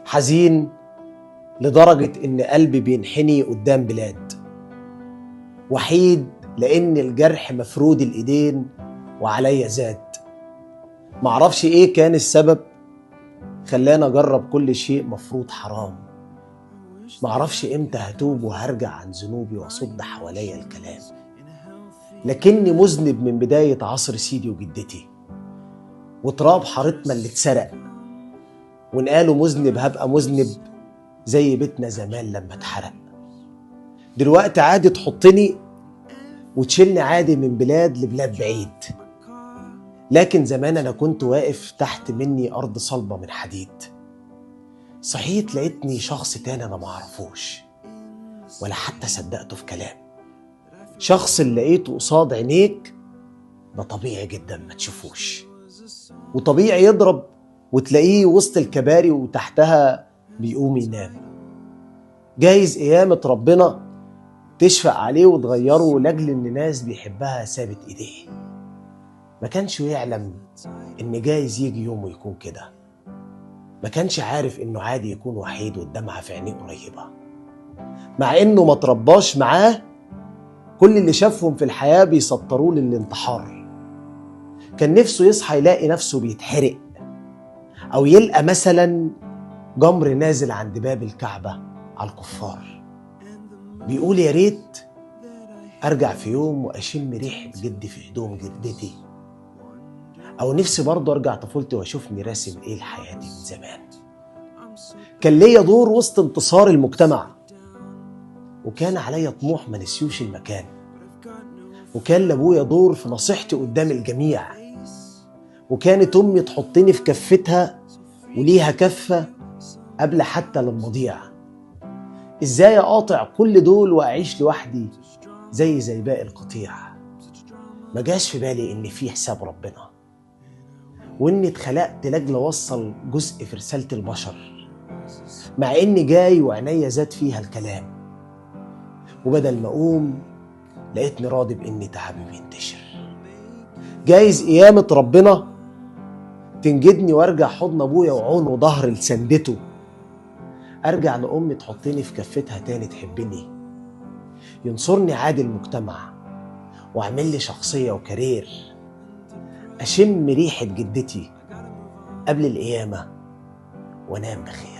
حزين لدرجة إن قلبي بينحني قدام بلاد. وحيد لأن الجرح مفرود الإيدين وعليا زاد. معرفش إيه كان السبب خلاني أجرب كل شيء مفروض حرام. معرفش إمتى هتوب وهرجع عن ذنوبي وأصد حواليا الكلام. لكني مذنب من بداية عصر سيدي وجدتي، وتراب حارتنا اللي اتسرق، وإن قالوا مذنب هبقى مذنب زي بيتنا زمان لما اتحرق. دلوقتي عادي تحطني وتشيلني عادي من بلاد لبلاد بعيد، لكن زمان أنا كنت واقف تحت مني أرض صلبة من حديد. صحيت لقيتني شخص تاني أنا معرفوش ولا حتى صدقته في كلام. شخص اللي لقيته قصاد عينيك ده طبيعي جدا ما تشوفوش، وطبيعي يضرب وتلاقيه وسط الكباري وتحتها بيقوم ينام. جايز قيامة ربنا تشفق عليه وتغيره لاجل ان ناس بيحبها سابت ايديه. ما كانش يعلم ان جايز يجي يوم ويكون كده. ما كانش عارف انه عادي يكون وحيد والدمعة في عينيه قريبة، مع انه ما ترباش معاه. كل اللي شافهم في الحياة بيسطروه للانتحار. كان نفسه يصحى يلاقي نفسه بيتحرق، او يلقى مثلا جمر نازل عند باب الكعبة على الكفار. بيقول يا ريت ارجع في يوم واشم ريحة جدي في هدوم جدتي، او نفسي برضه ارجع طفولتي واشوفني راسم ايه لحياتي من زمان. كان ليا دور وسط انتصار المجتمع، وكان عليا طموح ما نسيوش المكان، وكان لابويا دور في نصيحتي قدام الجميع، وكانت امي تحطني في كفتها وليها كفة قبل حتى لما اضيع. ازاي اقاطع كل دول واعيش لوحدي زي باقي القطيع؟ ما جاش في بالي ان في حساب ربنا، واني اتخلقت لاجل اوصل جزء في رسالة البشر، مع اني جاي وعينيا زاد فيها الكلام. وبدل ما اقوم لقيتني راضي باني تعبي بينتشر. جايز قيامة ربنا تنجدني وارجع حضن ابويا وعونه وظهر لسندته. ارجع لامي تحطني في كفتها تاني تحبني، ينصرني عادي المجتمع واعمل لي شخصية وكارير. اشم ريحة جدتي قبل القيامة وانام بخير.